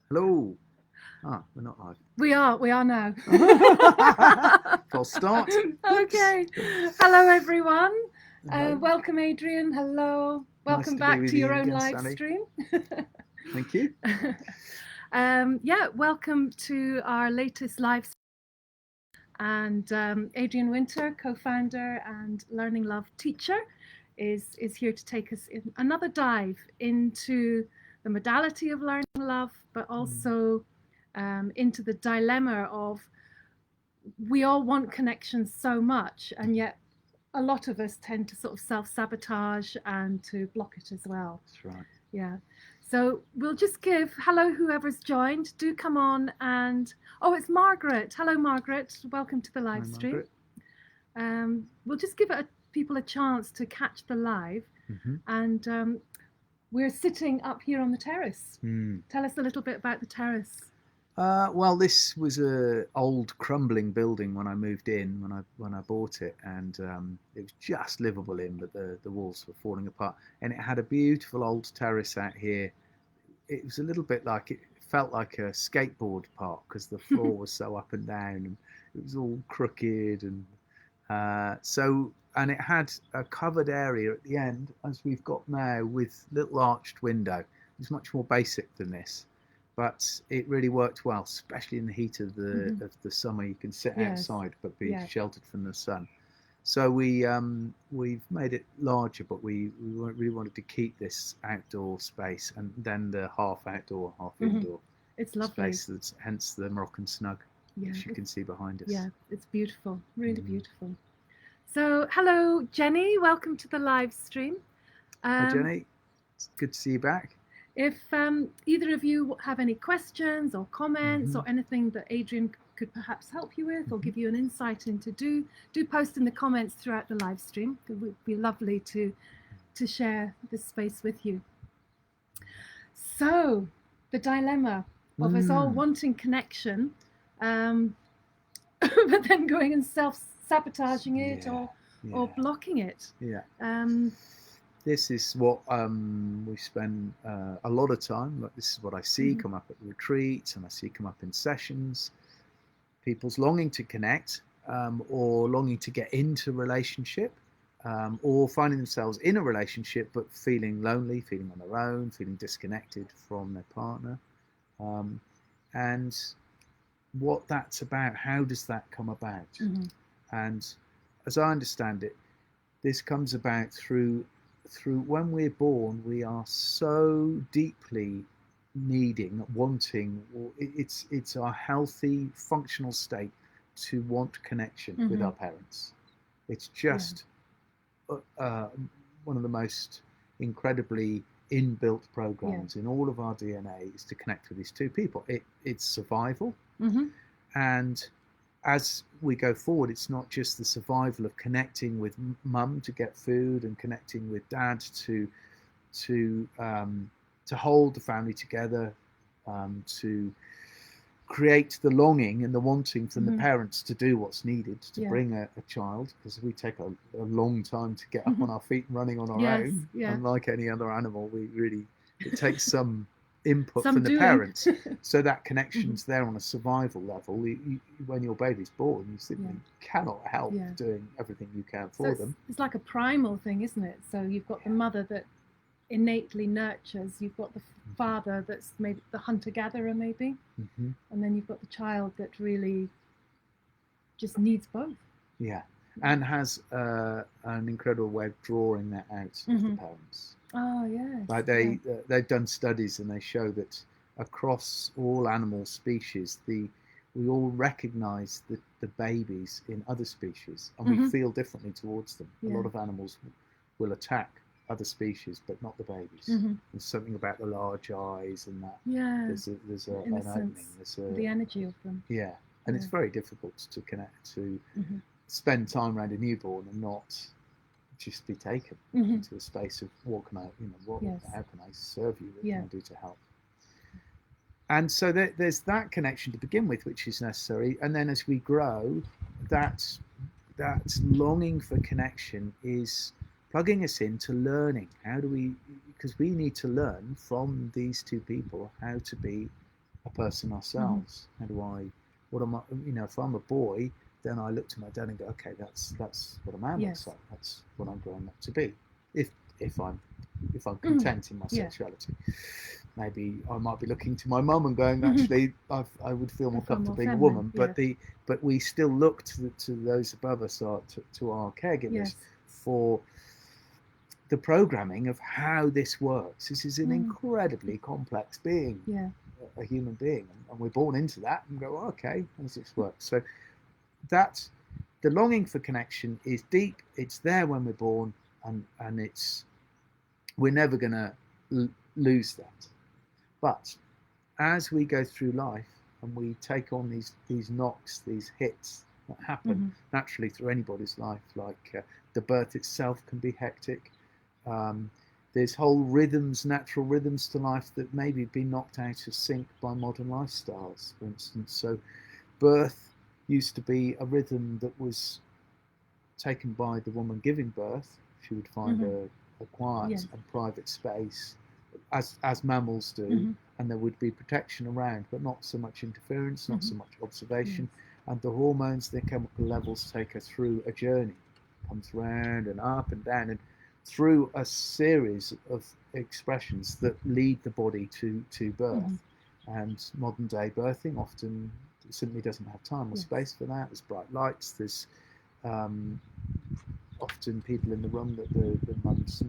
Hello. We're not live. We are now. False start. Okay. Oops. Hello, everyone. Hello. Welcome, Adrian. Hello. Nice Welcome to be back with to your you own again, live Sally. stream. Thank you. Welcome to our latest live stream. And Adrian Wynter, co-founder and Learning Love teacher, is here to take us in another dive into the modality of learning love, but also into the dilemma of we all want connection so much, and yet a lot of us tend to sort of self-sabotage and to block it as well. That's right. Yeah. So we'll just give hello whoever's joined. Do come on and it's Margaret. Hello, Margaret. Welcome to the live Hi, stream. Margaret. We'll just give people a chance to catch the live, and we're sitting up here on the terrace. Tell us a little bit about the terrace. Well, this was a old crumbling building when I moved in, when I bought it, and it was just livable in, but the walls were falling apart. And it had a beautiful old terrace out here. It was a little bit like, it felt like a skateboard park because the floor was so up and down, and it was all crooked, and and it had a covered area at the end, as we've got now, with little arched window. It was much more basic than this, but it really worked well, especially in the heat of the summer. You can sit outside but be sheltered from the sun. So we've made it larger, but we really wanted to keep this outdoor space, and then the half outdoor, half indoor space. That's hence the Moroccan snug, which you can see behind us. Yeah, it's beautiful, really beautiful. So hello, Jenny. Welcome to the live stream. Hi, Jenny. It's good to see you back. If either of you have any questions or comments or anything that Adrian could perhaps help you with or give you an insight into, do post in the comments throughout the live stream. It would be lovely to share this space with you. So the dilemma of us all wanting connection, but then going and self-sabotaging it or blocking it. Yeah. This is what we spend a lot of time. This is what I see come up at retreats, and I see come up in sessions. People's longing to connect, or longing to get into relationship, or finding themselves in a relationship but feeling lonely, feeling on their own, feeling disconnected from their partner. And what that's about, how does that come about? And as I understand it, this comes about through when we're born, we are so deeply wanting, or it's our healthy, functional state to want connection with our parents. It's just one of the most incredibly inbuilt programs in all of our DNA is to connect with these two people. It's survival, and as we go forward, it's not just the survival of connecting with mum to get food and connecting with dad to hold the family together, to create the longing and the wanting from the parents to do what's needed to bring a child, because we take a long time to get up on our feet and running on our own. Unlike any other animal, it takes some input from the parents. So that connection's there on a survival level. When your baby's born, you simply cannot help doing everything you can for them. It's like a primal thing, isn't it? So you've got the mother that innately nurtures, you've got the father that's maybe the hunter-gatherer maybe, and then you've got the child that really just needs both. Yeah, and has an incredible way of drawing that out of the parents. Oh, yes. Like they've done studies, and they show that across all animal species, we all recognise the babies in other species, and we feel differently towards them. A lot of animals will attack other species, but not the babies. There's something about the large eyes and that. There's an opening. There's the energy of them. Yeah, and it's very difficult to connect, to spend time around a newborn and not just be taken into a space of what can I, how can I serve you? What can I do to help? And so there's that connection to begin with, which is necessary. And then as we grow, that longing for connection is plugging us into learning. How do we, because we need to learn from these two people how to be a person ourselves. How do I, what am I, if I'm a boy, then I look to my dad and go, okay, that's what a man looks like. That's what I'm growing up to be. If I'm content in my sexuality, maybe I might be looking to my mum and going, actually, I would feel more comfortable being a woman. But we still look to those above us, to our caregivers, for the programming of how this works. This is an incredibly complex being, a human being, and we're born into that and go, oh, okay, how does this work? So that's the longing for connection is deep. It's there when we're born, and we're never going to lose that. But as we go through life and we take on these knocks, these hits that happen naturally through anybody's life, like the birth itself can be hectic. There's whole natural rhythms to life that maybe have been knocked out of sync by modern lifestyles, for instance. So birth used to be a rhythm that was taken by the woman giving birth. She would find a quiet and private space, as mammals do, and there would be protection around, but not so much interference, not so much observation. And the hormones, the chemical levels take her through a journey, comes round and up and down, and through a series of expressions that lead the body to birth. And modern day birthing often simply doesn't have time or space for that. There's bright lights, there's often people in the room that the mum's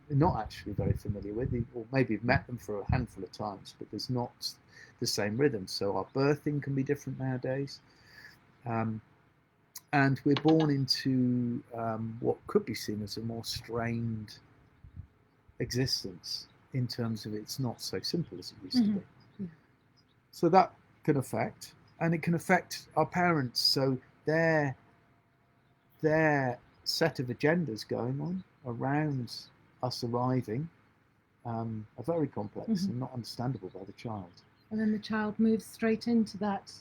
not actually very familiar with, or maybe have met them for a handful of times, but there's not the same rhythm. So our birthing can be different nowadays. And we're born into what could be seen as a more strained existence, in terms of it's not so simple as it used to be. So that can affect, and it can affect our parents. So their set of agendas going on around us arriving are very complex and not understandable by the child. And then the child moves straight into that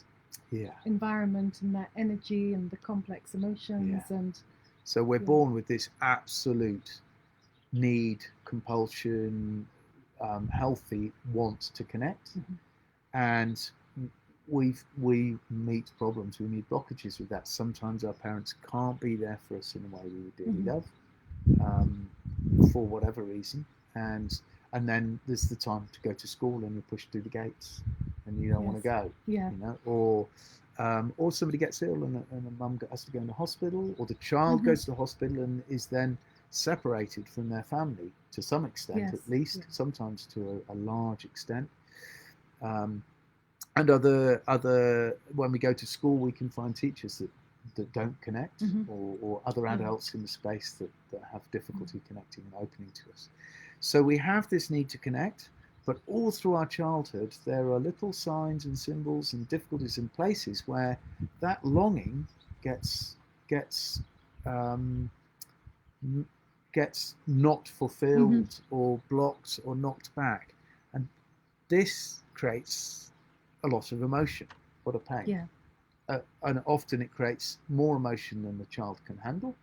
environment and that energy and the complex emotions. And so we're born with this absolute need, compulsion, healthy want to connect, and we meet problems, we meet blockages with that. Sometimes our parents can't be there for us in a way we would dearly love, for whatever reason, and then there's the time to go to school and you're pushed through the gates and you don't want to go, or somebody gets ill and a mum has to go in the hospital, or the child goes to the hospital and is then separated from their family to some extent, at least, sometimes to a large extent. And other when we go to school, we can find teachers that don't connect, or other adults in the space that have difficulty connecting and opening to us. So we have this need to connect, but all through our childhood, there are little signs and symbols and difficulties in places where that longing gets not fulfilled or blocked or knocked back, and this creates a lot of emotion. What a pain. And often it creates more emotion than the child can handle.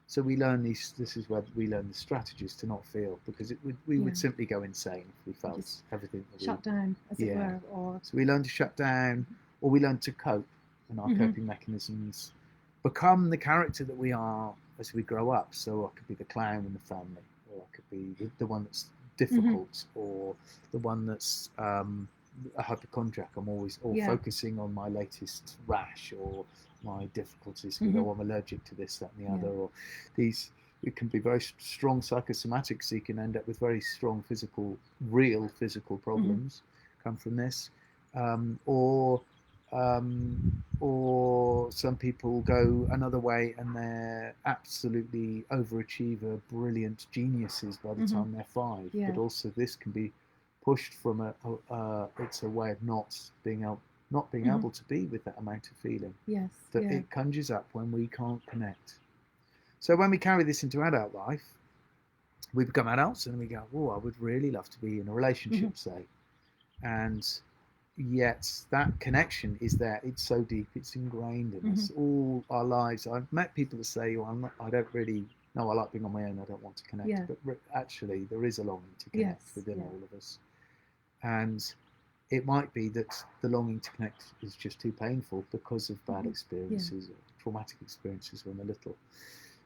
So we learn this is where we learn the strategies to not feel, because we would simply go insane if we felt just everything that shut down, as it were. Or so we learn to shut down, or we learn to cope, and our coping mechanisms become the character that we are as we grow up. So I could be the clown in the family, or I could be the one that's difficult, or the one that's a hypochondriac. I'm always focusing on my latest rash or my difficulties. I'm allergic to this, that, and the other. Or it can be very strong psychosomatics. So you can end up with very strong real physical problems come from this. Or some people go another way and they're absolutely overachiever, brilliant geniuses by the time they're 5. But also this can be pushed from it's a way of not being able to be with that amount of feeling that it conjures up when we can't connect. So when we carry this into adult life, we become adults and we go, oh, I would really love to be in a relationship, say, and yet that connection is there. It's so deep, it's ingrained in us all our lives. I've met people that say, I don't really know, I like being on my own, I don't want to connect, but actually there is a longing to connect within all of us. And it might be that the longing to connect is just too painful because of bad experiences or traumatic experiences when they're little.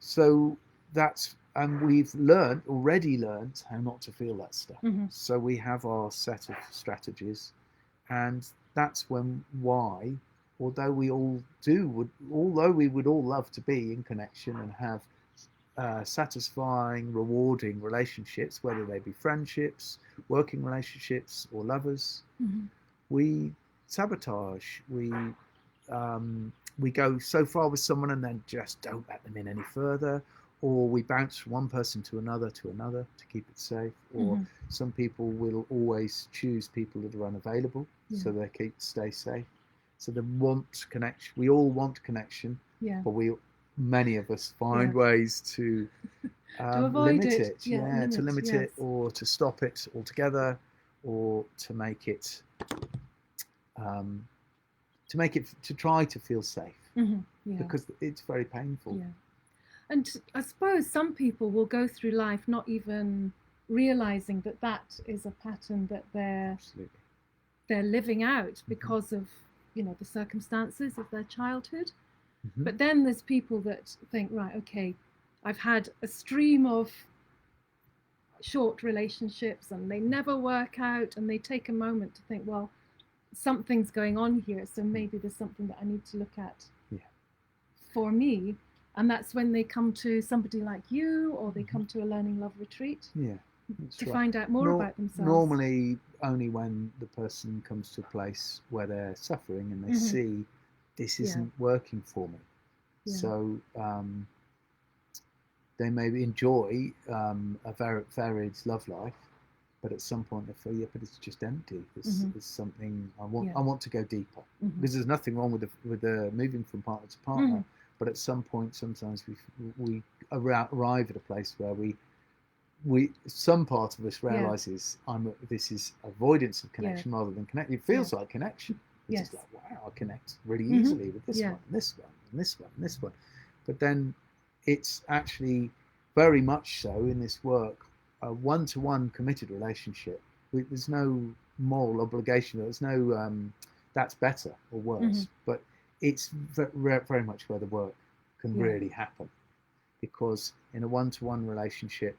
So and we've already learned how not to feel that stuff. So we have our set of strategies, and that's why, although we would all love to be in connection and have satisfying, rewarding relationships, whether they be friendships, working relationships, or lovers, we sabotage. We go so far with someone and then just don't let them in any further, or we bounce from one person to another to keep it safe. Or some people will always choose people that are unavailable, so they stay safe. So they want connection. We all want connection, but many of us find ways to limit it. To limit it, or to stop it altogether, or to make it to try to feel safe, because it's very painful. And I suppose some people will go through life not even realizing that is a pattern that they're living out because of the circumstances of their childhood. But then there's people that think, right, okay, I've had a stream of short relationships and they never work out, and they take a moment to think, well, something's going on here, so maybe there's something that I need to look at for me. And that's when they come to somebody like you, or they come to a Learning Love retreat to find out more about themselves. Normally only when the person comes to a place where they're suffering and they see this isn't working for me. So they may enjoy a varied love life, but at some point they feel, but it's just empty. There's something I want. I want to go deeper, because there's nothing wrong with the moving from partner to partner. But at some point, sometimes we arrive at a place where some part of us realizes this is avoidance of connection rather than connection. It feels like connection. It's just like, wow, I connect really easily with this one, and this one, and this one, and this one. But then it's actually very much so in this work, a one-to-one committed relationship. There's no moral obligation. There's no that's better or worse. But it's very much where the work can really happen, because in a one-to-one relationship,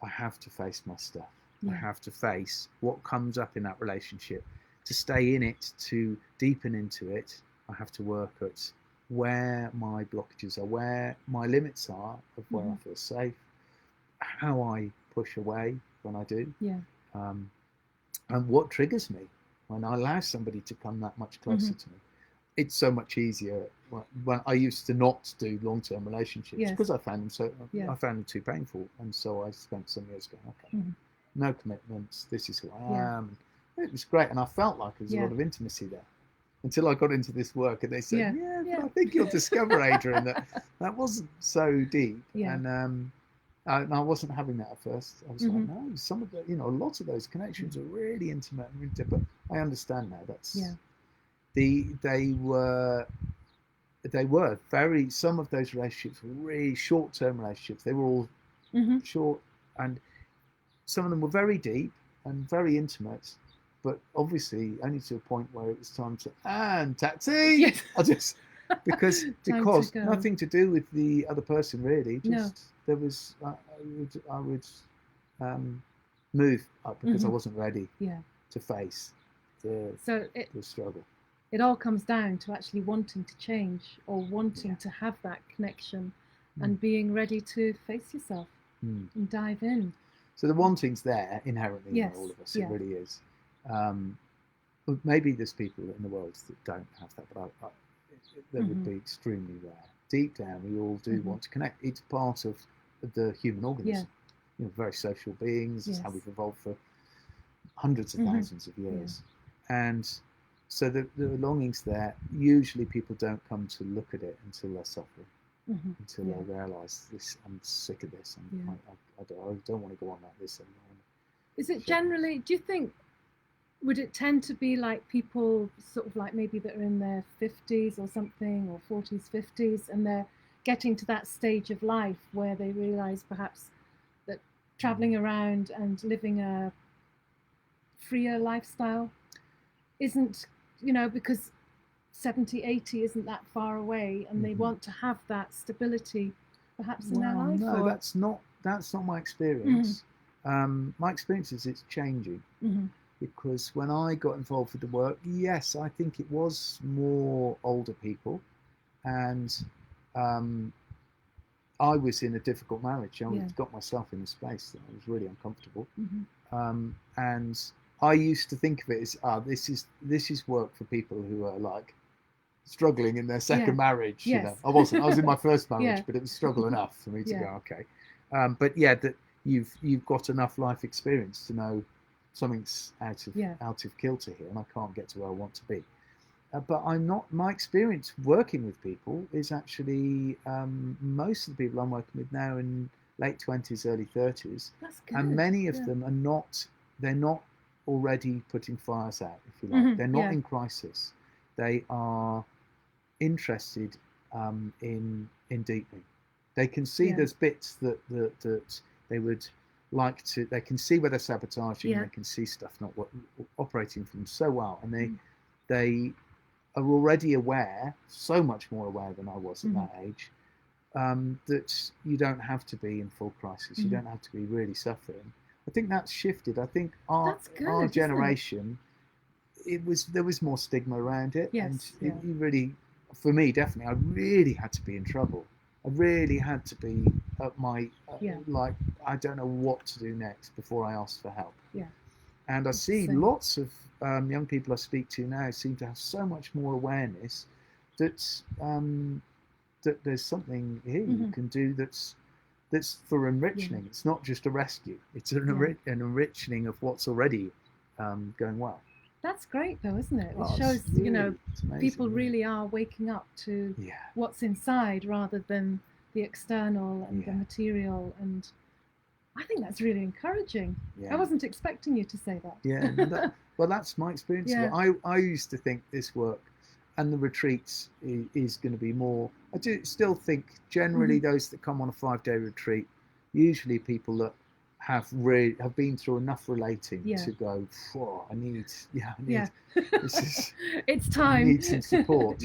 I have to face my stuff. I have to face what comes up in that relationship. To stay in it, to deepen into it, I have to work at where my blockages are, where my limits are, of where I feel safe, how I push away when I do, and what triggers me when I allow somebody to come that much closer to me. It's so much easier when I used to not do long-term relationships because I found them too painful, and so I spent some years going, okay, no commitments. This is who I am. It was great, and I felt like there was a lot of intimacy there, until I got into this work, and they said, but I think you'll discover, Adrian, that wasn't so deep, and I wasn't having that at first. I was like, no, some of the, lots of those connections are really intimate and really deep, but I understand now. That's they were very, some of those relationships were really short-term relationships. They were all short, and some of them were very deep and very intimate, but obviously only to a point where it was time to, and taxi. I just because nothing to do with the other person really. Just there was I would move up because I wasn't ready to face the struggle. It all comes down to actually wanting to change, or wanting to have that connection, and being ready to face yourself and dive in. So the wanting's there inherently in all of us. It really is. Maybe there's people in the world that don't have that, but that would be extremely rare. Deep down, we all do want to connect. It's part of the human organism. Very social beings. It's how we've evolved for hundreds of thousands of years. And so the longing's there. Usually people don't come to look at it until they're suffering, until they realise this. I'm sick of this, and I don't want to go on like this anymore. Is it generally, do you think, would it tend to be like people sort of like maybe that are in their 50s or something, or 40s, 50s, and they're getting to that stage of life where they realise perhaps that travelling around and living a freer lifestyle isn't, you know, because 70, 80 isn't that far away, and they want to have that stability perhaps in their Well, life? no, Or that's not my experience. My experience is it's changing, because when I got involved with the work, yes, I think it was more older people, and um, I was in a difficult marriage. I got myself in a space that I was really uncomfortable, and I used to think of it as, this is work for people who are like struggling in their second marriage. You know, I wasn't. I was in my first marriage, but it was struggle enough for me to go, okay. But yeah, that you've got enough life experience to know something's out of kilter here, and I can't get to where I want to be. But I'm not. My experience working with people is actually, most of the people I'm working with now in late 20s, early 30s, and many of them are not. They're not already putting fires out, if you like. They're not in crisis. They are interested in deepening. They can see there's bits that they would like to. They can see where they're sabotaging. They can see stuff not operating for them so well, and they are already aware, so much more aware than I was at that age, that you don't have to be in full crisis. You don't have to be really suffering. I think that's shifted. I think our generation, there was more stigma around it, and you really, for me, definitely, I really had to be in trouble. I really had to be at my like, I don't know what to do next before I asked for help. And I see lots of young people I speak to now seem to have so much more awareness that that there's something here you can do that's for enriching. It's not just a rescue. It's an enriching of what's already going well. That's great, though, isn't it? It shows, really, you know, people really are waking up to what's inside rather than the external and the material. And I think that's really encouraging. I wasn't expecting you to say that. Yeah, well, that's my experience of it. I used to think this work and the retreats is going to be more. I do still think generally those that come on a 5-day retreat, usually people that have been through enough relating to go, I need this is it's time. I need some support.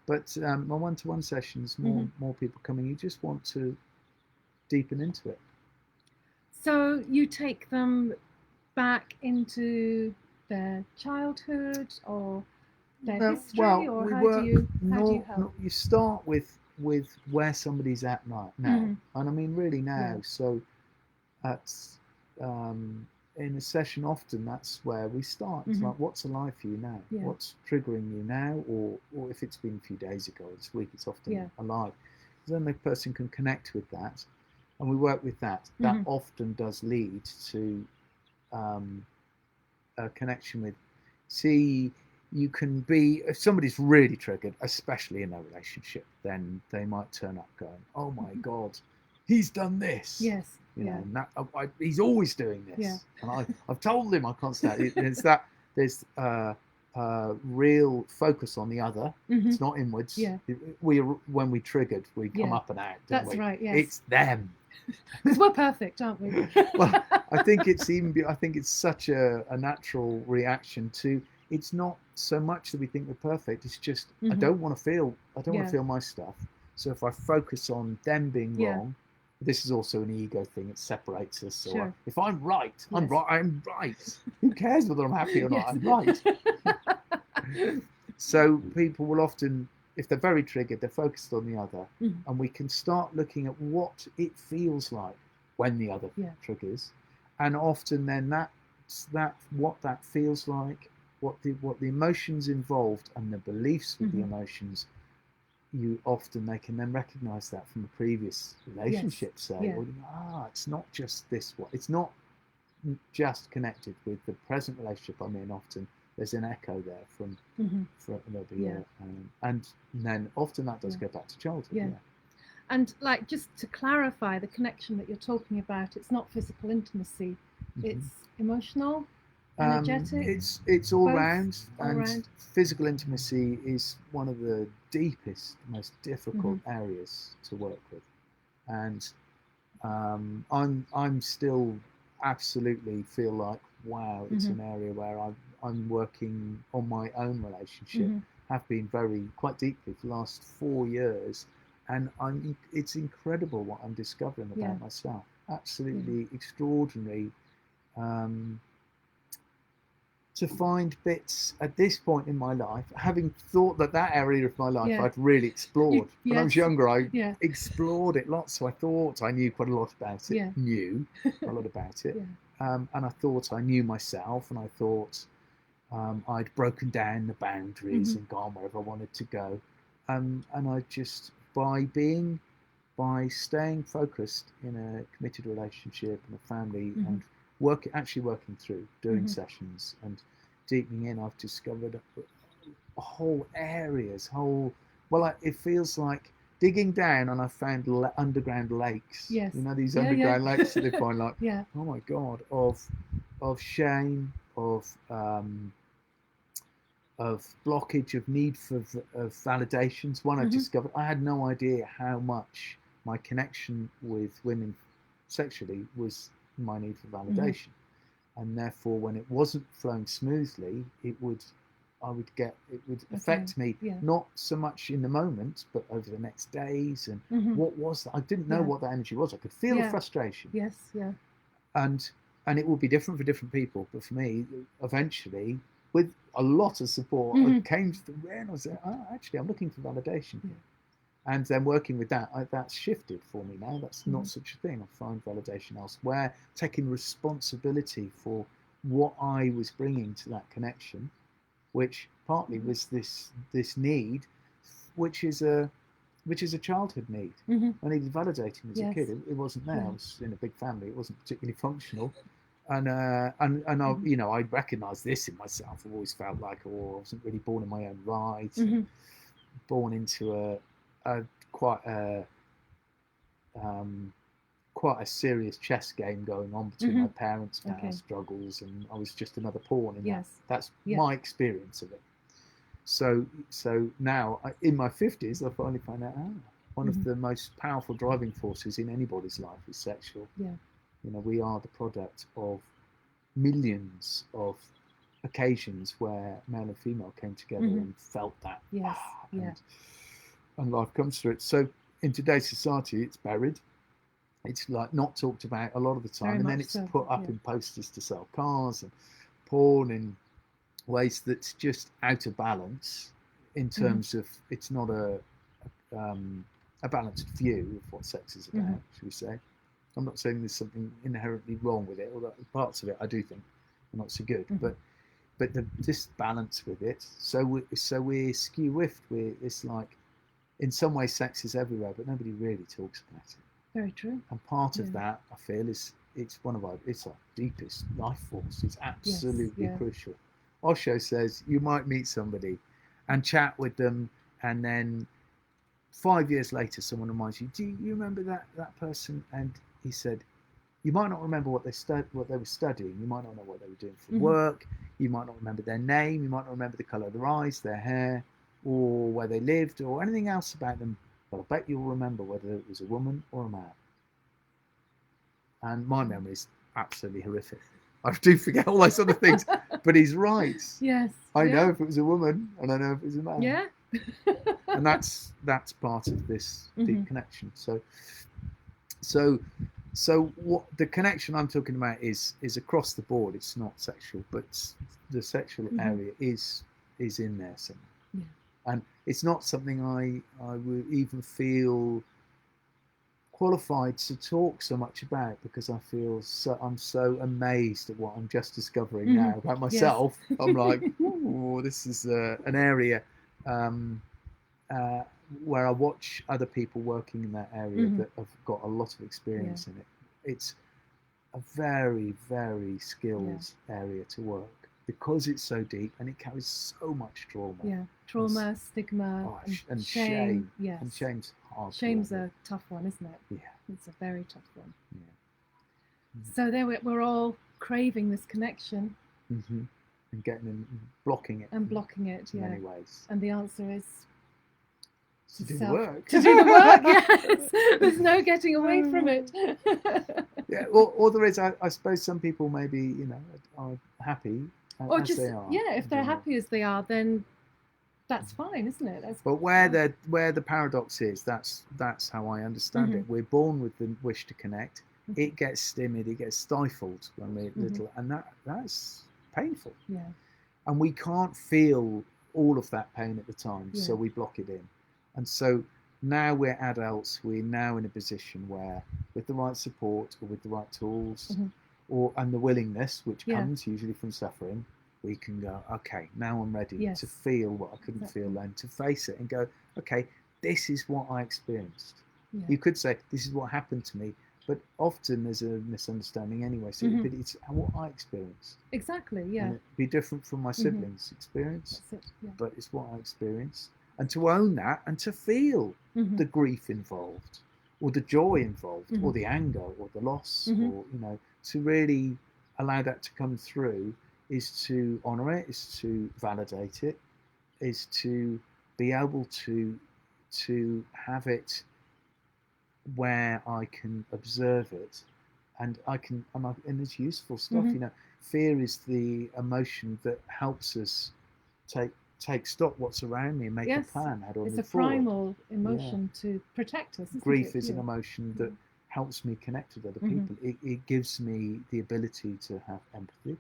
But my one-to-one sessions, more people coming. You just want to deepen into it. So you take them back into their childhood or their history, or how do you help? You start with where somebody's at now, and I mean really now. So that's in a session often that's where we start. It's like, what's alive for you now? What's triggering you now? Or if it's been a few days ago or this week, it's often alive. Then the person can connect with that, and we work with that. That often does lead to a connection with. You can be, if somebody's really triggered, especially in a relationship, then they might turn up going, oh my God, he's done this. Yes. You know, and he's always doing this. And I've told him I can't stand it. There's real focus on the other. It's not inwards. When we triggered, we come up and out. That's right. Yes. It's them. Because we're perfect, aren't we? Well, I think it's such a natural reaction to. It's not so much that we think we're perfect. It's just I don't want to feel my stuff. So if I focus on them being wrong, this is also an ego thing. It separates us. So if I'm right, I'm right. I'm right. Who cares whether I'm happy or not? I'm right. So people will often, if they're very triggered, they're focused on the other, and we can start looking at what it feels like when the other triggers, and often then that what that feels like, what the emotions involved, and the beliefs with the emotions. They can then recognize that from a previous relationship. It's not just this one. It's not just connected with the present relationship I'm in. Often there's an echo there from there'll be and then often that does go back to childhood. And like, just to clarify, the connection that you're talking about, it's not physical intimacy, it's emotional, energetic. It's all round, and physical intimacy is one of the deepest, most difficult areas to work with, and I'm still absolutely feel like, wow, it's an area where I'm working on my own relationship, have been quite deeply for the last 4 years, and it's incredible what I'm discovering about myself. Absolutely extraordinary. To find bits at this point in my life, having thought that area of my life I'd really explored. When I was younger, I explored it lots. So I thought I knew quite a lot about it, knew a lot about it. And I thought I knew myself, and I thought I'd broken down the boundaries and gone wherever I wanted to go. And I just, by staying focused in a committed relationship and a family and actually working through, doing sessions and deepening in, I've discovered whole areas, it feels like digging down, and I found underground lakes. Yes. You know, these underground lakes that they find, like, oh my God, of shame, of blockage, of need of validations. One I discovered, I had no idea how much my connection with women sexually was my need for validation, and therefore when it wasn't flowing smoothly, it would affect me, not so much in the moment, but over the next days. And what was that? I didn't know what that energy was. I could feel the frustration. And it will be different for different people, but for me, eventually, with a lot of support, I came to the awareness that actually I'm looking for validation. And then working with that, that's shifted for me now. That's not such a thing. I find validation elsewhere, taking responsibility for what I was bringing to that connection, which partly was this need, which is a childhood need. I needed validating as a kid. It wasn't there. I was in a big family. It wasn't particularly functional. And I recognise this in myself. I've always felt like, I wasn't really born in my own right. Born into quite a serious chess game going on between my parents' power struggles, and I was just another pawn in that. That's my experience of it. So now, in my 50s, I finally found out one of the most powerful driving forces in anybody's life is sexual. You know, we are the product of millions of occasions where male and female came together and felt that. And life comes through it. So in today's society, it's buried. It's like not talked about a lot of the time. And then it's put up in posters to sell cars and porn in ways that's just out of balance in terms of, it's not a balanced view of what sex is about, should we say. I'm not saying there's something inherently wrong with it, although parts of it I do think are not so good, but the disbalance with it. So we're skew-whiffed. It's like, in some ways, sex is everywhere, but nobody really talks about it. Very true. And part of that, I feel, is it's our deepest life force. It's absolutely crucial. Osho says you might meet somebody and chat with them, and then 5 years later, someone reminds you, do you remember that person? And he said, you might not remember what they were studying. You might not know what they were doing for work. You might not remember their name. You might not remember the colour of their eyes, their hair, or where they lived, or anything else about them. But I bet you'll remember whether it was a woman or a man. And my memory is absolutely horrific. I do forget all those other things, but he's right. Yes. I know if it was a woman, and I know if it was a man. Yeah. And that's part of this deep connection. So what the connection I'm talking about is across the board. It's not sexual, but the sexual area is in there somewhere. Yeah. And it's not something I would even feel qualified to talk so much about, because I feel I'm so amazed at what I'm just discovering now about myself. I'm like, ooh, this is an area where I watch other people working in that area that have got a lot of experience in it. It's a very, very skilled area to work, because it's so deep and it carries so much trauma. Yeah, trauma, stigma, and shame. Yes. And shame's hard. Shame's a tough one, isn't it? Yeah. It's a very tough one. Yeah. So there we're all craving this connection. And blocking it. And blocking it, in many ways. And the answer is to do the work. To do the work, yes. There's no getting away from it. Yeah, or there is, I suppose some people maybe, are happy Or as just, they are. yeah, if they're happy as they are, then that's fine, isn't it? But where the paradox is, that's how I understand it. We're born with the wish to connect. It gets stymied, it gets stifled when we're little, and that's painful. Yeah. And we can't feel all of that pain at the time, Yeah. so we block it in. And so now we're adults, we're now in a position where, with the right support or with the right tools, and the willingness, which comes usually from suffering, we can go, okay, now I'm ready to feel what I couldn't feel then, to face it and go, okay, this is what I experienced. Yeah. You could say, this is what happened to me, but often there's a misunderstanding anyway. So but it's what I experienced. Exactly, yeah. And it'd be different from my siblings' experience, but it's what I experienced. And to own that and to feel the grief involved, or the joy involved, or the anger, or the loss, or, to really allow that to come through, is to honor it, is to validate it, is to be able to have it where I can observe it, and and it's useful stuff. Fear is the emotion that helps us take stock what's around me and make a plan. How do I move forward? It's a primal emotion to protect us. Grief is an emotion that helps me connect with other people. It gives me the ability to have empathy.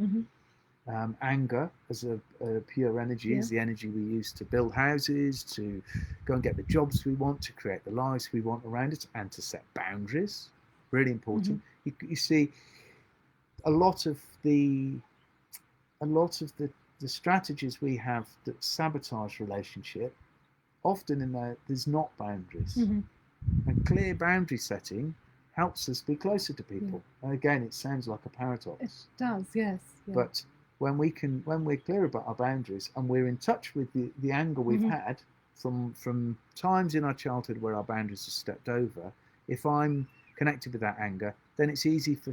Anger as a pure energy is the energy we use to build houses, to go and get the jobs we want, to create the lives we want around us, and to set boundaries. Really important. You see, a lot of the strategies we have that sabotage relationship, often there's not boundaries. And clear boundary setting helps us be closer to people. And again, it sounds like a paradox. It does, yes. Yeah. But when we're clear about our boundaries and we're in touch with the anger we've had from times in our childhood where our boundaries are stepped over, if I'm connected with that anger, then it's easy for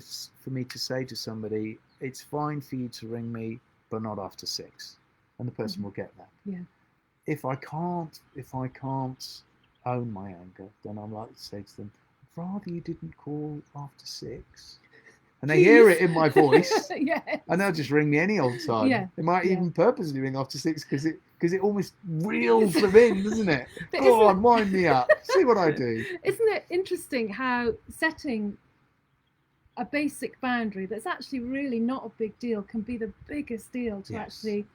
me to say to somebody, it's fine for you to ring me, but not after 6. And the person will get that. Yeah. If I can't own my anger, then I'm likely to say to them, I'd rather you didn't call after 6. And they hear it in my voice, and they'll just ring me any old time. Yeah. They might even purposely ring after 6 because it almost reels them in, doesn't it? Go on, wind me up. See what I do. Isn't it interesting how setting a basic boundary that's actually really not a big deal can be the biggest deal to actually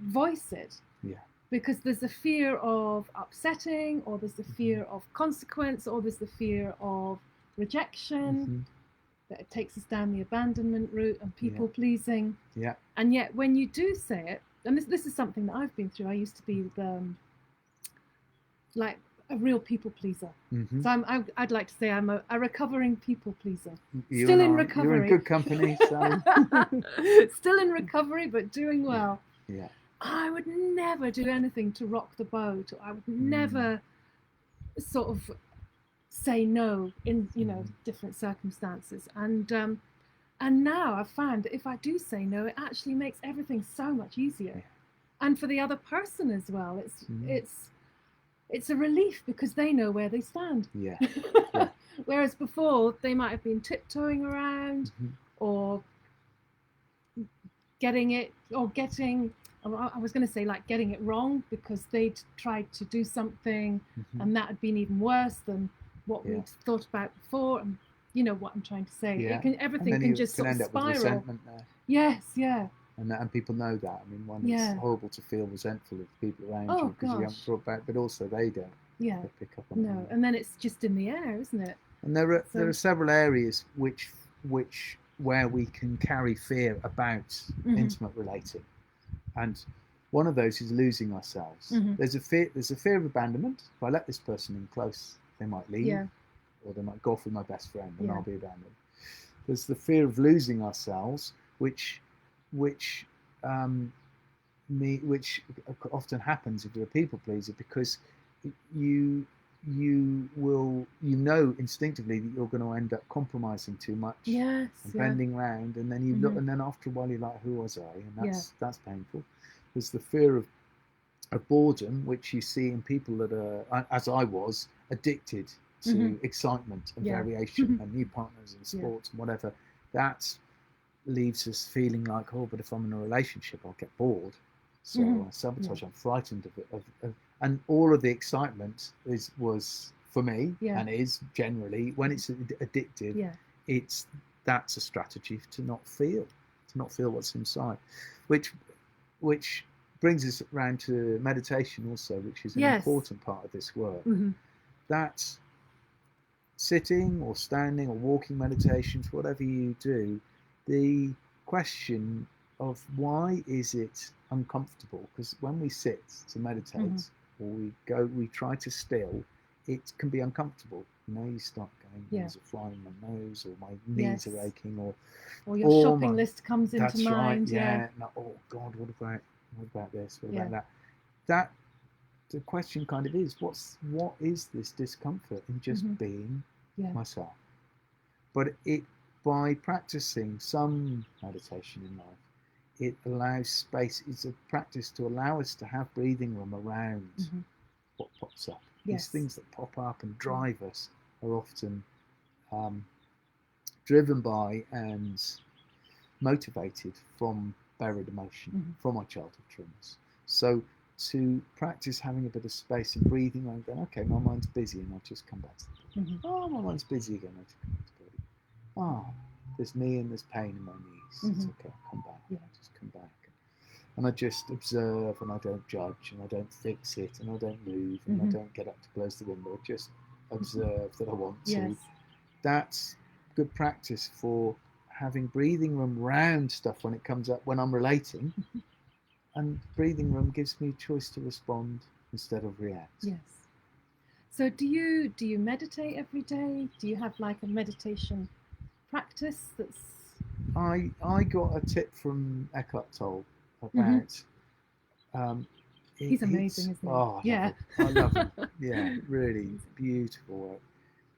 voice it? Yeah. Because there's a fear of upsetting, or there's the fear of consequence, or there's the fear of rejection. That it takes us down the abandonment route and people pleasing. Yeah. And yet when you do say it, and this is something that I've been through. I used to be like a real people pleaser. So I'd like to say I'm a recovering people pleaser. Still in recovery. You're in good company, Sally. Still in recovery, but doing well. Yeah. I would never do anything to rock the boat. I would never sort of say no in different circumstances, and now I've found that if I do say no, it actually makes everything so much easier, and for the other person as well. It's a relief because they know where they stand. Whereas before they might have been tiptoeing around or getting it wrong because they'd tried to do something and that had been even worse than what we'd thought about before, and you know what I'm trying to say. Everything can just sort of spiral. With resentment there. Yes, yeah. And people know that. I mean, it's horrible to feel resentful of people around you because you haven't thought back, but also they don't. Yeah. They pick up on it. And then it's just in the air, isn't it? And there are several areas where we can carry fear about intimate relating, and one of those is losing ourselves. There's a fear of abandonment. If I let this person in close, they might leave, or they might go off with my best friend, and I'll be abandoned. There's the fear of losing ourselves, which often happens if you're a people pleaser, because you know instinctively that you're going to end up compromising too much, and bending round, and then you look, and then after a while you're like, who was I? And that's painful. There's the fear of boredom, which you see in people that are, as I was, addicted to excitement and variation and new partners and sports and whatever. That's leaves us feeling like, oh, but if I'm in a relationship, I'll get bored. So I sabotage. I'm frightened of it. And all of the excitement was for me, and is generally when it's addictive. That's a strategy to not feel what's inside, which brings us around to meditation also, which is an important part of this work. That's sitting or standing or walking meditations, whatever you do, the question of why is it uncomfortable? Because when we sit to meditate or we try to still, it can be uncomfortable. You start going, there's a fly in my nose, or my knees are aching, or your shopping list comes into mind. No, oh God, what about this? What about that? That the question kind of is, what is this discomfort in just being myself? But by practicing some meditation in life, it allows space. It's a practice to allow us to have breathing room around what pops up. These things that pop up and drive us are often driven by and motivated from buried emotion, from our childhood traumas. So to practice having a bit of space and breathing and going, okay, my mind's busy, and I'll just come back to the body. Oh, my mind's busy again, I'll just come back to the body. Oh, there's me and there's pain in my knees. It's okay, I'll come back. I'll just come back. And I just observe, and I don't judge, and I don't fix it, and I don't move, and I don't get up to close the window. I just observe that I want to. That's good practice for having breathing room around stuff when it comes up, when I'm relating. And breathing room gives me a choice to respond instead of react. So do you meditate every day? Do you have like a meditation practice that's... I got a tip from Eckhart Tolle about he's amazing, isn't he? Oh, I love him. Yeah, really beautiful work.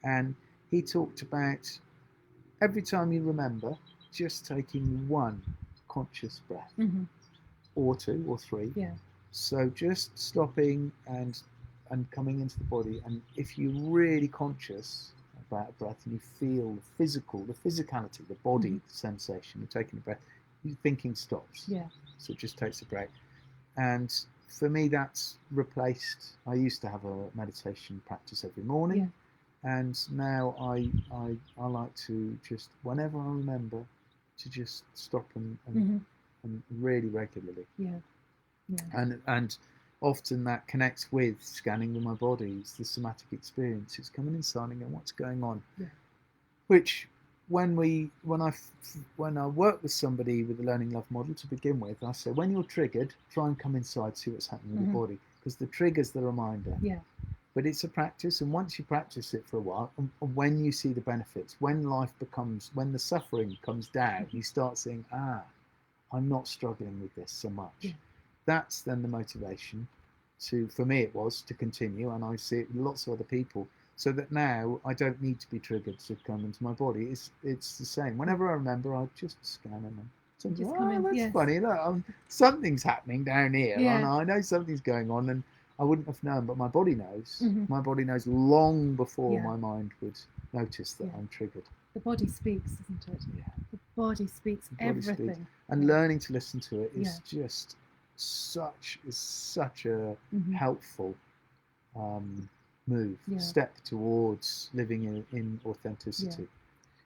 And he talked about every time you remember, just taking one conscious breath, or two or three. So just stopping and coming into the body, and if you're really conscious about a breath and you feel the physicality, the body sensation of taking a breath, your thinking stops. So it just takes a break. And for me, that's replaced. I used to have a meditation practice every morning, and now I like to just, whenever I remember, to just stop and really regularly. And often that connects with scanning with my body. It's the somatic experience. It's coming inside and going, what's going on? Which when I work with somebody with the Learning Love model to begin with, I say, when you're triggered, try and come inside, see what's happening with your body, because the trigger's the reminder. But it's a practice, and once you practice it for a while, and when you see the benefits, when the suffering comes down, you start seeing, I'm not struggling with this so much. That's then the motivation for me it was to continue, and I see it with lots of other people, so that now I don't need to be triggered to come into my body. It's the same. Whenever I remember, I just scan and that's funny. Look, something's happening down here, and I know something's going on, and I wouldn't have known, but my body knows. My body knows long before my mind would notice that I'm triggered. The body speaks, isn't it? The body speaks everything. And learning to listen to it is just such a helpful move, step towards living in authenticity.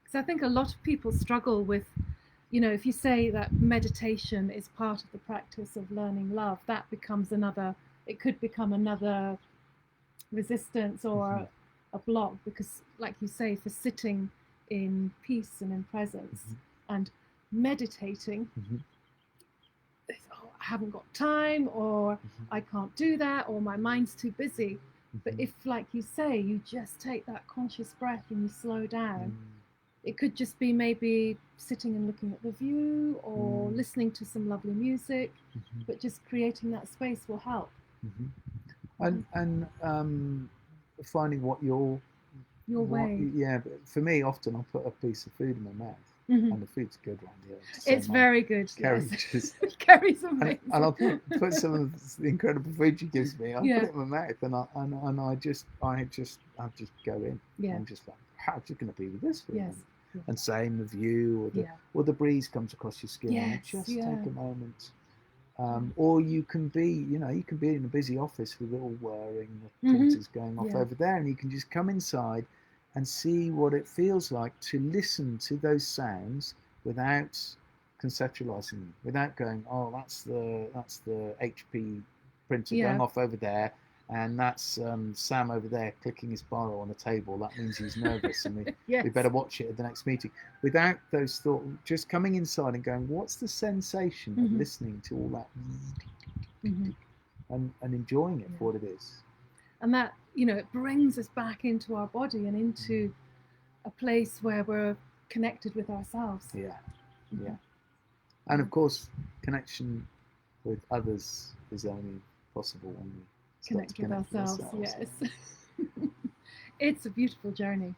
Because I think a lot of people struggle with, if you say that meditation is part of the practice of learning love, that becomes it could become another resistance or a block, because like you say, for sitting in peace and in presence and meditating, I haven't got time, or I can't do that, or my mind's too busy. But if, like you say, you just take that conscious breath and you slow down, it could just be maybe sitting and looking at the view, or listening to some lovely music, but just creating that space will help. And finding what your way. But for me, often I'll put a piece of food in my mouth, and the food's good around here. It's very good. Just Kerry's amazing. And I'll put some of the incredible food she gives me. I'll put it in my mouth, and I just go in. I'm just like, how's it going to be with this food? And same with you, or the breeze comes across your skin. Yes, And just take a moment. Or you can be, you can be in a busy office with it all whirring, the printers going off over there, and you can just come inside and see what it feels like to listen to those sounds without conceptualizing them, without going, oh, that's the HP printer going off over there, and that's Sam over there clicking his biro on the table. That means he's nervous, and we better watch it at the next meeting. Without those thoughts, just coming inside and going, what's the sensation of listening to all that, and enjoying it for what it is. And that, it brings us back into our body and into a place where we're connected with ourselves. Yeah. And of course, connection with others is only possible when we connect with ourselves. Yes. It's a beautiful journey.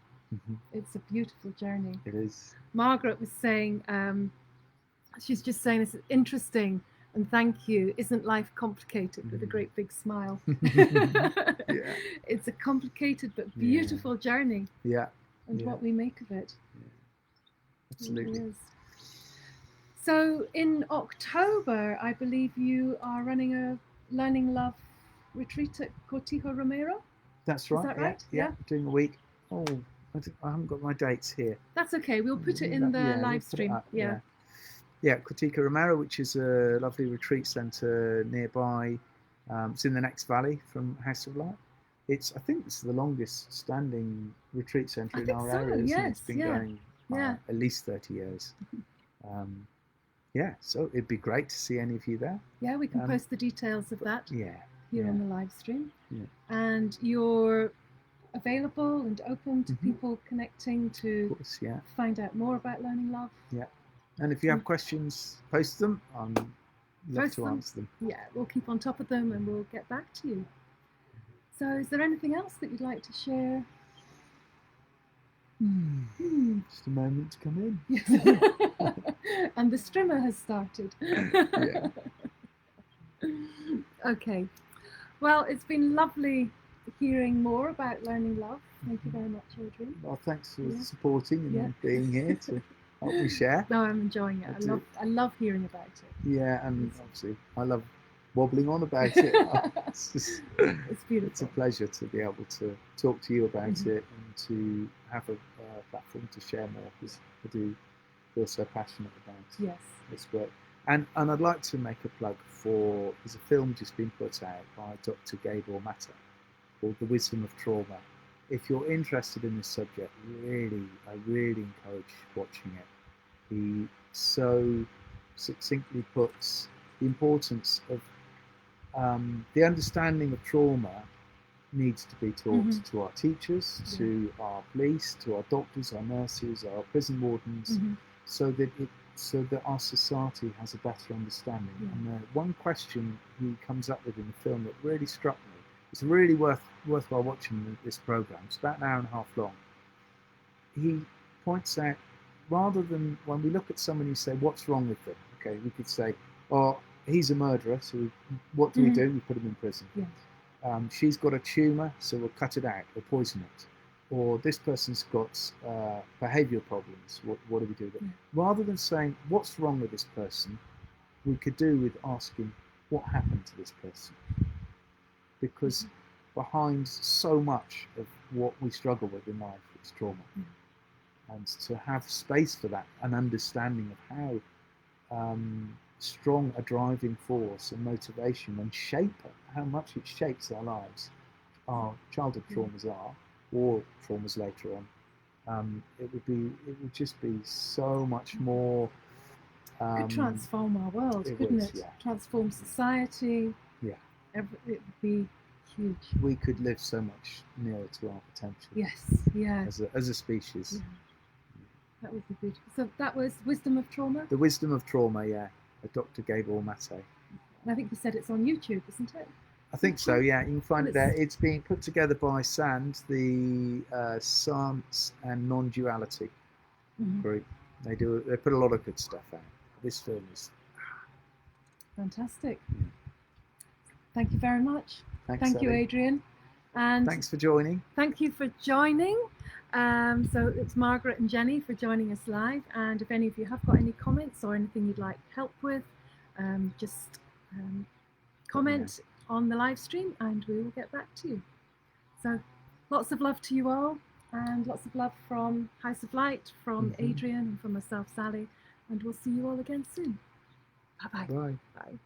It's a beautiful journey. It is. Margaret was saying, she's just saying, this is interesting and thank you. Isn't life complicated? With a great big smile. It's a complicated but beautiful journey. Yeah. And what we make of it. Absolutely. It is. So in October, I believe you are running a Learning Love retreat at Cortijo Romero. That's right. Is that right? Yeah. Doing a week. Oh, I haven't got my dates here. That's okay. We'll put it in the live stream. Yeah, Cortijo Romero, which is a lovely retreat centre nearby. It's in the next valley from House of Light. I think it's the longest standing retreat centre in our area. Yes, it's been going at least 30 years. So it'd be great to see any of you there. Yeah, we can post the details of that here on the live stream. Yeah. And you're available and open to people connecting to find out more about Learning Love. Yeah. And if you have questions, post them. I'm love to answer them. Yeah, we'll keep on top of them and we'll get back to you. So is there anything else that you'd like to share? Just a moment to come in. And the strimmer has started. Okay. Well, it's been lovely hearing more about Learning Love. Thank you very much, Adrian. Well, thanks for supporting and being here to help me share. No, I'm enjoying it. I love hearing about it. Yeah, and obviously I love wobbling on about it. It's beautiful. It's a pleasure to be able to talk to you about it and to have a platform to share more, because I do feel so passionate about this work. And I'd like to make a plug for, there's a film just been put out by Dr. Gabriel Matter called The Wisdom of Trauma. If you're interested in this subject, I really encourage watching it. He so succinctly puts the importance of the understanding of trauma needs to be taught to our teachers, to our police, to our doctors, our nurses, our prison wardens, so that our society has a better understanding. And one question he comes up with in the film that really struck me, it's really worthwhile watching this program. It's about an hour and a half long. He points out, rather than when we look at someone who say, what's wrong with them? Okay, we could say, oh, he's a murderer, so what do? We put him in prison. She's got a tumour, so we'll cut it out or poison it. Or this person's got behavioural problems, what do we do with it? Rather than saying, what's wrong with this person, we could do with asking, what happened to this person? Because behind so much of what we struggle with in life is trauma. And to have space for that, an understanding of how strong a driving force and motivation and how much it shapes our lives, our childhood traumas are, or traumas later on, it would just be so much more. It could transform our world, couldn't it? Yeah. Transform society. Yeah. It would be huge. We could live so much nearer to our potential. Yes. Yeah. As a species. Yeah. That would be beautiful. So that was Wisdom of Trauma? The Wisdom of Trauma, yeah. Dr. Gabriel Matte. And I think you said it's on YouTube, isn't it? I think so, yeah. You can find it there. It's being put together by SAND, the Science and Non-Duality group. They put a lot of good stuff out. This film is fantastic. Thank you very much. Thanks, Thank you, Adrian. And thanks for joining. Thank you for joining. So it's Margaret and Jenny for joining us live. And if any of you have got any comments or anything you'd like help with, just comment on the live stream and we will get back to you. So lots of love to you all, and lots of love from House of Light, from Adrian, and from myself, Sally. And we'll see you all again soon. Bye-bye. Bye. Bye.